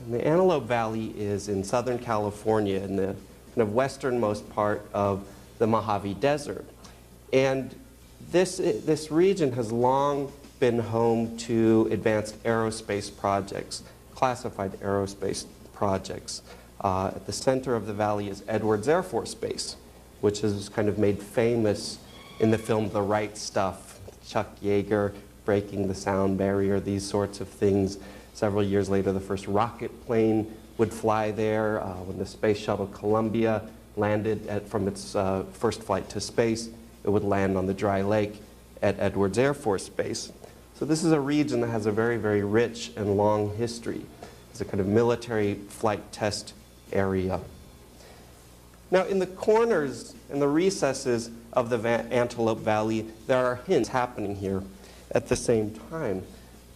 And the Antelope Valley is in Southern California, in the kind of westernmost part of the Mojave Desert. And this region has long been home to advanced aerospace projects, classified aerospace projects. At the center of the valley is Edwards Air Force Base, which is kind of made famous in the film The Right Stuff. Chuck Yeager breaking the sound barrier, these sorts of things. Several years later, the first rocket plane would fly there. When the Space Shuttle Columbia landed from its first flight to space, it would land on the dry lake at Edwards Air Force Base. So this is a region that has a very, very rich and long history. It's a kind of military flight test area. Now, in the corners and the recesses of the Antelope Valley, there are hints happening here at the same time.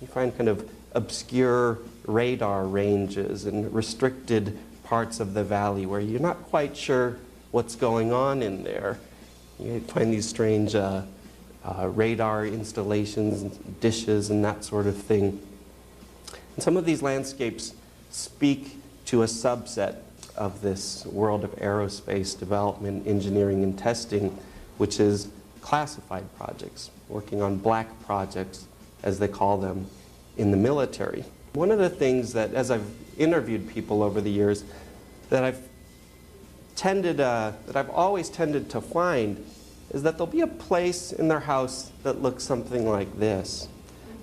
You find kind of obscure radar ranges and restricted parts of the valley where you're not quite sure what's going on in there. You find these strange radar installations, dishes, and that sort of thing. And some of these landscapes speak to a subset of this world of aerospace development, engineering, and testing, which is classified projects, working on black projects, as they call them, in the military. One of the things that, as I've interviewed people over the years, that I've always tended to find is that there'll be a place in their house that looks something like this.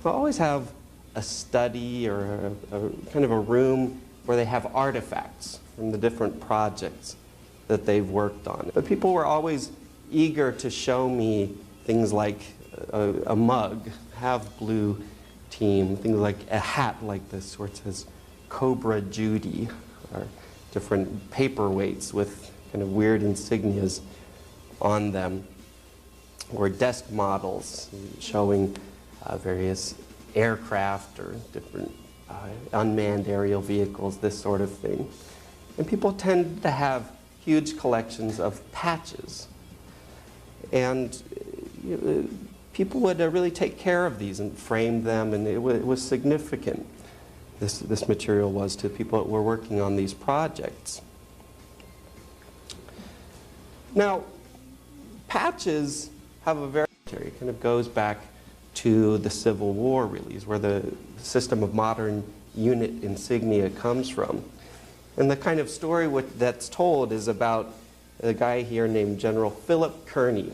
They'll always have a study or a kind of a room where they have artifacts from the different projects that they've worked on. But people were always eager to show me things like a mug, have blue team, things like a hat like this where it says Cobra Judy, or different paperweights with kind of weird insignias on them, or desk models showing various aircraft or different unmanned aerial vehicles, this sort of thing. And people tend to have huge collections of patches. And people would really take care of these and frame them, and it was significant, this material was, to people that were working on these projects. Now, patches have a very, it kind of goes back to the Civil War, really, is where the system of modern unit insignia comes from. And the kind of story that's told is about a guy here named General Philip Kearny.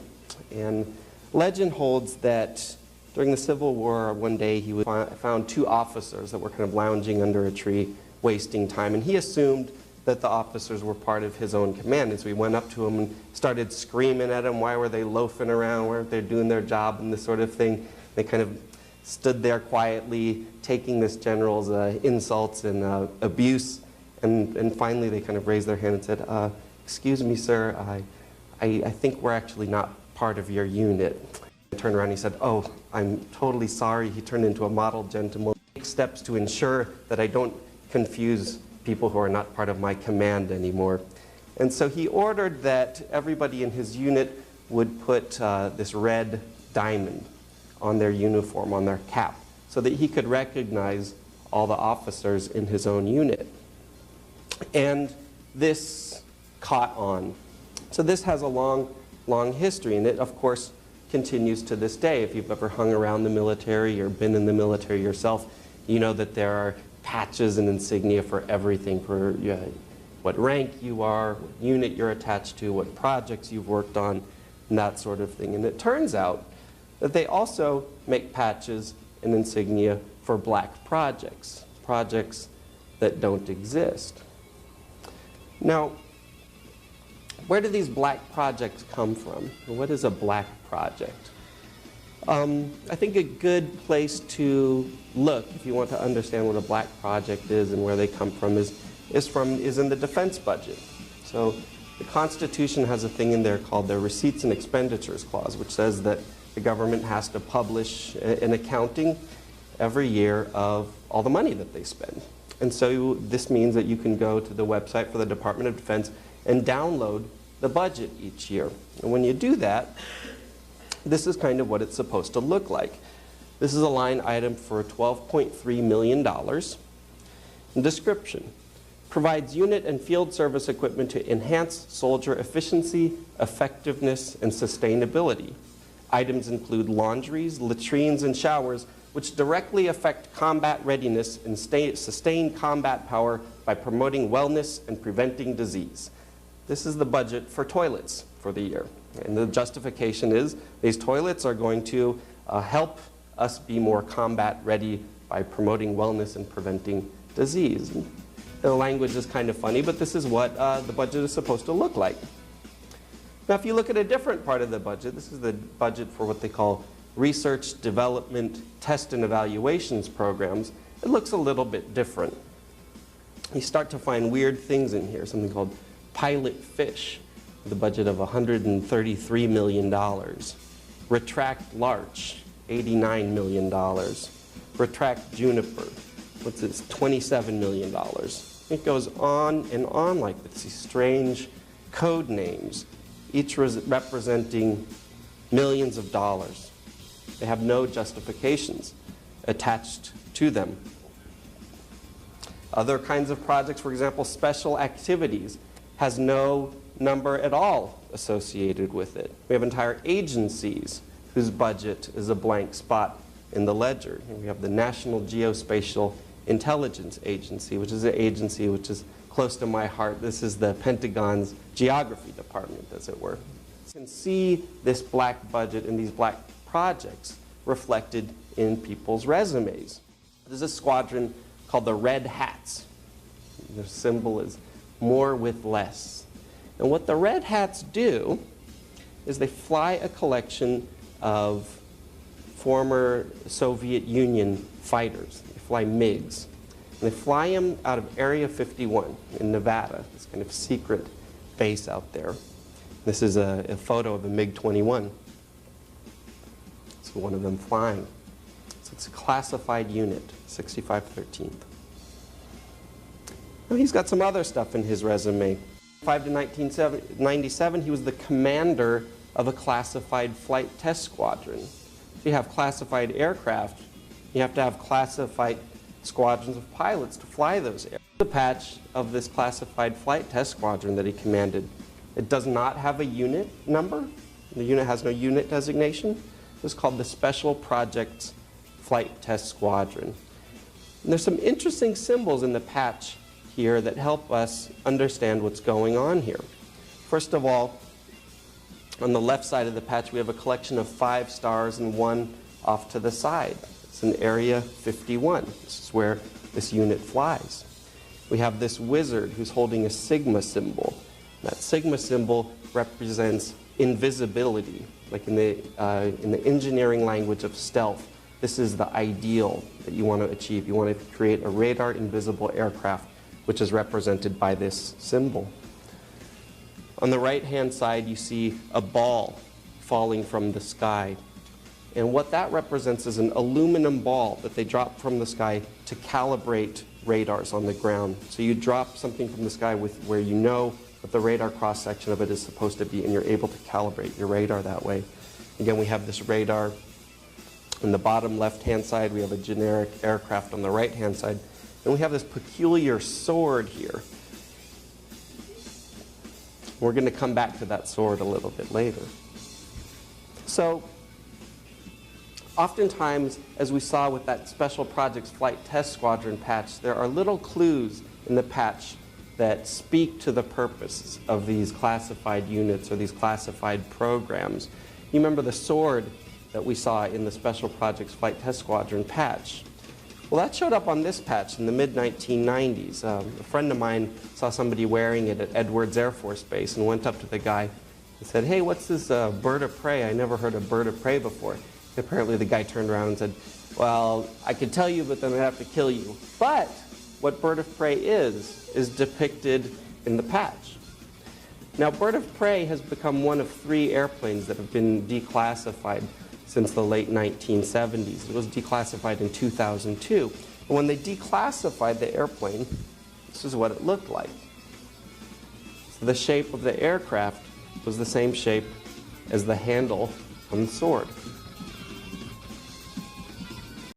And legend holds that during the Civil War, one day he found two officers that were kind of lounging under a tree, wasting time. And he assumed that the officers were part of his own command. And so he went up to them and started screaming at them. Why were they loafing around? Why weren't they doing their job and this sort of thing? They kind of stood there quietly, taking this general's insults and abuse. And finally, they kind of raised their hand and said, excuse me, sir, I think we're actually not part of your unit. He turned around and he said, oh, I'm totally sorry. He turned into a model gentleman. Take steps to ensure that I don't confuse people who are not part of my command anymore. And so he ordered that everybody in his unit would put this red diamond on their uniform, on their cap, so that he could recognize all the officers in his own unit. And this caught on. So this has a long, long history, and it, of course, continues to this day. If you've ever hung around the military or been in the military yourself, you know that there are patches and insignia for everything, for what rank you are, what unit you're attached to, what projects you've worked on, and that sort of thing. And it turns out that they also make patches and insignia for black projects, projects that don't exist. Now, where do these black projects come from? What is a black project? I think a good place to look, if you want to understand what a black project is and where they come from, is in the defense budget. So the Constitution has a thing in there called the Receipts and Expenditures Clause, which says that the government has to publish an accounting every year of all the money that they spend. And so this means that you can go to the website for the Department of Defense and download the budget each year. And when you do that, this is kind of what it's supposed to look like. This is a line item for $12.3 million. And description: provides unit and field service equipment to enhance soldier efficiency, effectiveness, and sustainability. Items include laundries, latrines, and showers, which directly affect combat readiness and sustain combat power by promoting wellness and preventing disease. This is the budget for toilets for the year. And the justification is these toilets are going to help us be more combat ready by promoting wellness and preventing disease. And the language is kind of funny, but this is what the budget is supposed to look like. Now, if you look at a different part of the budget, this is the budget for what they call research, development, test, and evaluations programs. It looks a little bit different. You start to find weird things in here, something called pilot fish, with a budget of $133 million. Retract larch, $89 million. Retract juniper, what's this, $27 million. It goes on and on like this, these strange code names, each representing millions of dollars. They have no justifications attached to them. Other kinds of projects, for example, special activities, has no number at all associated with it. We have entire agencies whose budget is a blank spot in the ledger. Here we have the National Geospatial Intelligence Agency, which is an agency which is close to my heart. This is the Pentagon's geography department, as it were. You can see this black budget and these black projects reflected in people's resumes. There's a squadron called the Red Hats. Their symbol is more with less. And what the Red Hats do is they fly a collection of former Soviet Union fighters. They fly MiGs. And they fly them out of Area 51 in Nevada, this kind of secret base out there. This is a photo of a MiG-21. It's one of them flying. So it's a classified unit, 6513th. Now he's got some other stuff in his resume. 5 to 1997, he was the commander of a classified flight test squadron. If you have classified aircraft, you have to have classified squadrons of pilots to fly those aircraft. The patch of this classified flight test squadron that he commanded. It does not have a unit number. The unit has no unit designation. It was called the Special Projects Flight Test Squadron. And there's some interesting symbols in the patch here that help us understand what's going on here. First of all, on the left side of the patch, we have a collection of 5 stars and 1 off to the side. It's in Area 51. This is where this unit flies. We have this wizard who's holding a sigma symbol. That sigma symbol represents invisibility. Like in the engineering language of stealth, this is the ideal that you want to achieve. You want to create a radar invisible aircraft, which is represented by this symbol. On the right-hand side, you see a ball falling from the sky. And what that represents is an aluminum ball that they drop from the sky to calibrate radars on the ground. So you drop something from the sky where you know what the radar cross-section of it is supposed to be, and you're able to calibrate your radar that way. Again, we have this radar. On the bottom left-hand side, we have a generic aircraft on the right-hand side. And we have this peculiar sword here. We're going to come back to that sword a little bit later. So, oftentimes, as we saw with that Special Projects Flight Test Squadron patch, there are little clues in the patch that speak to the purpose of these classified units or these classified programs. You remember the sword that we saw in the Special Projects Flight Test Squadron patch? Well, that showed up on this patch in the mid-1990s. A friend of mine saw somebody wearing it at Edwards Air Force Base and went up to the guy and said, "Hey, what's this bird of prey? I never heard of bird of prey before." And apparently the guy turned around and said, "Well, I could tell you, but then I'd have to kill you." But what bird of prey is depicted in the patch. Now, bird of prey has become one of 3 airplanes that have been declassified since the late 1970s. It was declassified in 2002. And when they declassified the airplane, this is what it looked like. So the shape of the aircraft was the same shape as the handle on the sword.